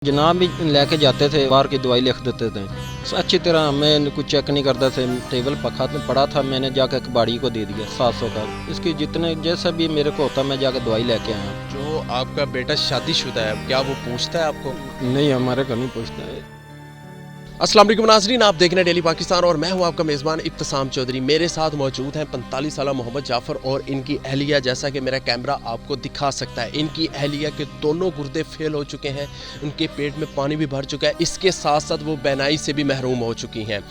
जनाब भी लेके जाते थे, बाहर की दवाई लिख देते थे। अच्छी तरह हमें कुछ चेक नहीं करते थे। टेबल पड़ा था, मैंने जाकर कबाड़ी को दे दिया 700 का। इसकी जितने जैसा भी मेरे को होता मैं जाकर दवाई लेके आया। जो आपका बेटा शादीशुदा है, क्या वो पूछता है आपको? नहीं, हमारे को नहीं पूछता है। अस्सलाम वालेकुम नाज़रीन, आप देख रहे हैं डेली पाकिस्तान और मैं हूं आपका मेज़बान इब्तिसाम चौधरी। मेरे साथ मौजूद हैं 45 साला मोहम्मद जाफ़र और इनकी अहलिया। जैसा कि मेरा कैमरा आपको दिखा सकता है, इनकी अहलिया के दोनों गुर्दे फेल हो चुके हैं, उनके पेट में पानी भी भर चुका है। इसके साथ साथ वो बैनाई से भी महरूम हो चुकी हैं।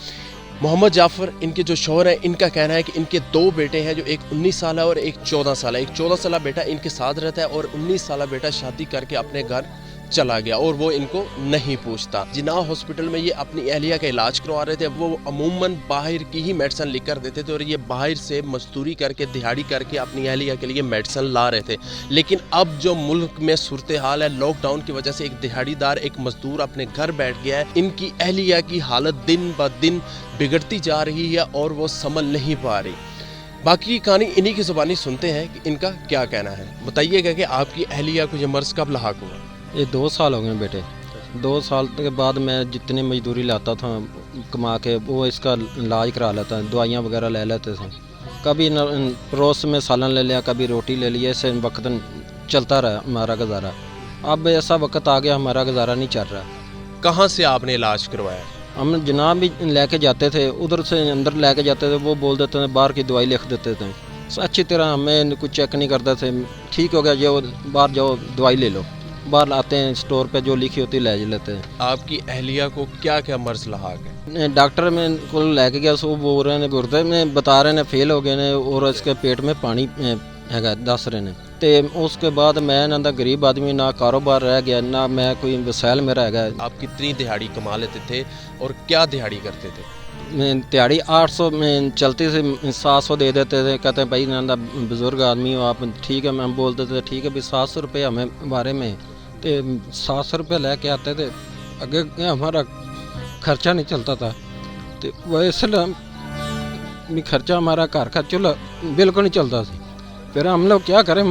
मोहम्मद जाफ़र इनके जो शौहर हैं, इनका कहना है कि इनके दो बेटे हैं, जो एक 19 साल है और एक 14 साल है। एक 14 साल बेटा इनके साथ रहता है और 19 साल बेटा शादी करके अपने घर चला गया और वो इनको नहीं पूछता। जिन्ना हॉस्पिटल में ये अपनी अहलिया का इलाज करवा रहे थे। वो अमूमन बाहर की ही मेडिसिन लिख कर देते थे और ये बाहर से मजदूरी करके, दिहाड़ी करके अपनी अहलिया के लिए मेडिसिन ला रहे थे। लेकिन अब जो मुल्क में सूरत हाल है, लॉकडाउन की वजह से एक दिहाड़ीदार, एक मजदूर अपने घर बैठ गया है। इनकी अहलिया की हालत दिन ब दिन बिगड़ती जा रही है और वो संभल नहीं पा रही। बाकी की कहानी इन्हीं की ज़ुबानी सुनते हैं कि इनका क्या कहना है। बताइएगा कि आपकी अहलिया को ये मर्ज़ कब लाहक हुआ? ये 2 साल हो गए बेटे। 2 साल के बाद मैं जितनी मजदूरी लाता था कमा के, वो इसका इलाज करा लेता, दवाइयाँ वगैरह ले लेते थे। कभी पड़ोस में सालन ले लिया, कभी रोटी ले लिया, ऐसे वक्त चलता रहा हमारा गुजारा। अब ऐसा वक्त आ गया, हमारा गुजारा नहीं चल रहा। कहाँ से आपने इलाज करवाया? हम जनाब भी लेके जाते थे, उधर से अंदर लेके जाते थे, वो बोल देते थे, बाहर की दवाई लिख देते थे। अच्छी तरह हमें कुछ चेक नहीं करते थे। ठीक हो गया, जो बाहर जाओ दवाई ले लो। बाहर आते हैं, स्टोर पे जो लिखी होती ले लेते हैं। आपकी अहलिया को क्या क्या मर्ज लाक है? डॉक्टर में को लेके गया, सो बोल रहे हैं गुर्दे में बता रहे हैं फेल हो गए ने और इसके पेट में पानी है दस रहे ने। तो उसके बाद मैं ना गरीब आदमी, ना कारोबार रह गया, ना मैं कोई वसैल मेरा है। आप कितनी दिहाड़ी कमा लेते थे और क्या दिहाड़ी करते थे? दिहाड़ी 800 में चलती थी, 700 दे देते थे। कहते हैं भाई ना बुजुर्ग आदमी हो आप, ठीक है। मैं बोलते थे ठीक है भाई 700 रुपये हमें बारे में, तो 700 रुपये लेके आते थे। आगे हमारा खर्चा नहीं चलता था, तो वैसे खर्चा हमारा घर का चूल्हा बिल्कुल नहीं चलता था। फिर हम लोग क्या करें,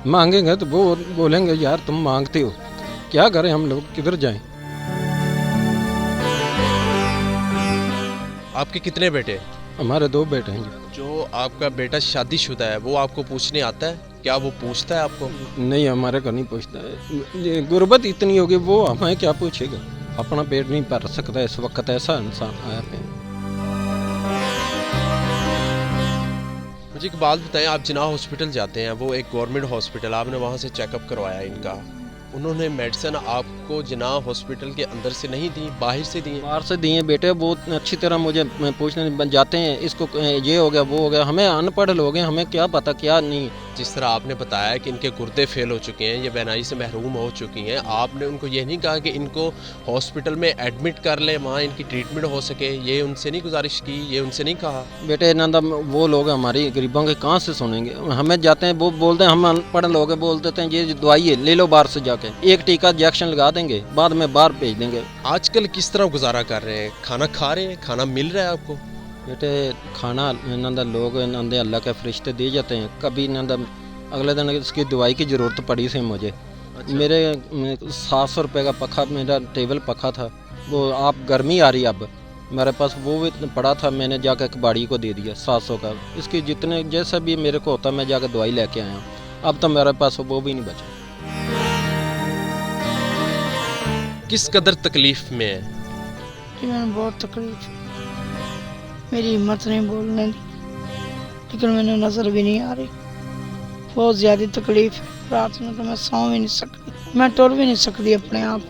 मांगेंगे तो वो बोलेंगे यार तुम मांगते हो, क्या करें हम लोग, किधर जाएं। आपके कितने बेटे? हमारे 2 बेटे हैं जी। जो आपका बेटा शादीशुदा है, वो आपको पूछने आता है? क्या वो पूछता है आपको? नहीं, हमारे को नहीं पूछता है। ये गुर्बत इतनी होगी, वो हमें क्या पूछेगा। अपना पेट नहीं भर सकता इस वक्त, ऐसा इंसान आया पे। मुझे एक बात बताएं, आप जिन्ना हॉस्पिटल जाते हैं, वो एक गवर्नमेंट हॉस्पिटल, आपने वहाँ से चेकअप करवाया इनका, उन्होंने मेडिसिन आपको जिन्ना हॉस्पिटल के अंदर से नहीं दी, बाहर से दी? बाहर से दिए बेटे। बहुत अच्छी तरह मुझे पूछने बन जाते हैं, इसको ये हो गया, वो हो गया। हमें अनपढ़ लोग हैं, हमें क्या पता क्या नहीं। जिस तरह आपने बताया कि इनके गुर्दे फेल हो चुके हैं, ये बैनाई से महरूम हो चुकी हैं, आपने उनको ये नहीं कहा कि इनको हॉस्पिटल में एडमिट कर लें, वहाँ इनकी ट्रीटमेंट हो सके? ये उनसे नहीं गुजारिश की, ये उनसे नहीं कहा? बेटे ना वो लोग हमारी गरीबों के कहाँ से सुनेंगे। हमें जाते हैं, वो बोलते हैं हम अनपढ़ लोग हैं, बोल देते हैं ये दवाई है ले लो बाहर से जाके, एक टीका इंजेक्शन लगा देंगे, बाद में बाहर भेज देंगे। आजकल किस तरह गुजारा कर रहे हैं? खाना खा रहे हैं? खाना मिल रहा है आपको? बेटे खाना इन्होंने लोग इन्होंने अल्लाह के फरिश्ते दे जाते हैं। कभी इन्होंने अगले दिन इसकी दवाई की ज़रूरत पड़ी थी मुझे। मेरे 700 रुपये का पखा, मेरा टेबल पखा था, वो आप गर्मी आ रही अब मेरे पास, वो भी पड़ा था, मैंने जाकर कबाड़ी को दे दिया 700 का। इसकी जितने जैसा भी मेरे को होता मैं जाकर दवाई लेके आया। अब तो मेरे पास वो भी नहीं बचा। किस कदर तकलीफ में है? जी मैंने बहुत तकलीफ, मेरी हिम्मत नहीं बोलने दी, लेकिन मैंने नज़र भी नहीं आ रही। बहुत ज़्यादा तकलीफ है। रात में तो मैं सौ भी नहीं सकती, मैं टोर भी नहीं सकती अपने आप।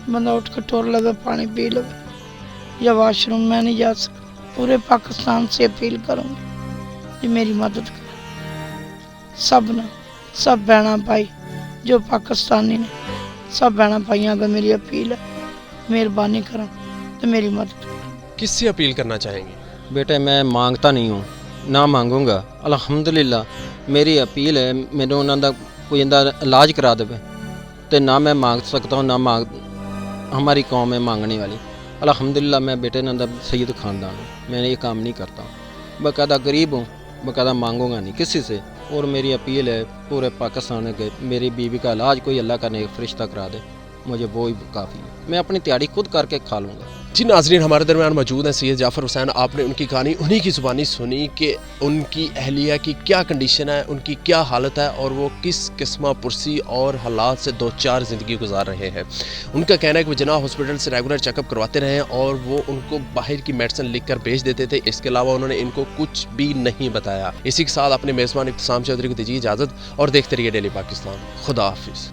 बंदा उठ कर टोर लगे, पानी पी लगे, या वाशरूम में नहीं जा सकती। पूरे पाकिस्तान से अपील करूँगी कि मेरी मदद करें। सब बहना भाई जो पाकिस्तानी ने, सब बहना भाइयों का मेरी अपील है, मेहरबानी करें तो मेरी मदद करें। किससे अपील करना चाहेंगे? बेटे मैं मांगता नहीं हूँ, ना मांगूंगा। अल्हम्दुलिल्लाह मेरी अपील है, मैंने उन्होंने कोई इलाज करा दे, तो ना मैं मांग सकता हूँ, ना मांग हमारी कौम है मांगने वाली। अल्हम्दुलिल्लाह मैं बेटे ना सैयद ख़ानदान हूँ, मैंने ये काम नहीं करता। बाकायदा गरीब हूँ, बाकायदा मांगूंगा नहीं किसी से। اور میری اپیل ہے پورے پاکستان کے میری بیوی کا علاج کوئی اللہ کا نیک فرشتہ کرا دے، مجھے وہ ہی کافی ہے، میں اپنی تیاری خود کر کے کھا لوں گا۔ جی ناظرین، ہمارے درمیان موجود ہیں سید جعفر حسین۔ آپ نے ان کی کہانی انہی کی زبانی سنی کہ ان کی اہلیہ کی کیا کنڈیشن ہے، ان کی کیا حالت ہے اور وہ کس قسمہ پرسی اور حالات سے دو چار زندگی گزار رہے ہیں۔ ان کا کہنا ہے کہ وہ جناح ہاسپٹل سے ریگولر چیک اپ کرواتے رہے ہیں اور وہ ان کو باہر کی میڈیسن لکھ کر بھیج دیتے تھے، اس کے علاوہ انہوں نے ان کو کچھ بھی نہیں بتایا۔ اسی کے ساتھ اپنے میزبان ابتسام چودھری کو دیجیے اجازت اور دیکھتے رہیے ڈیلی پاکستان۔ خدا حافظ۔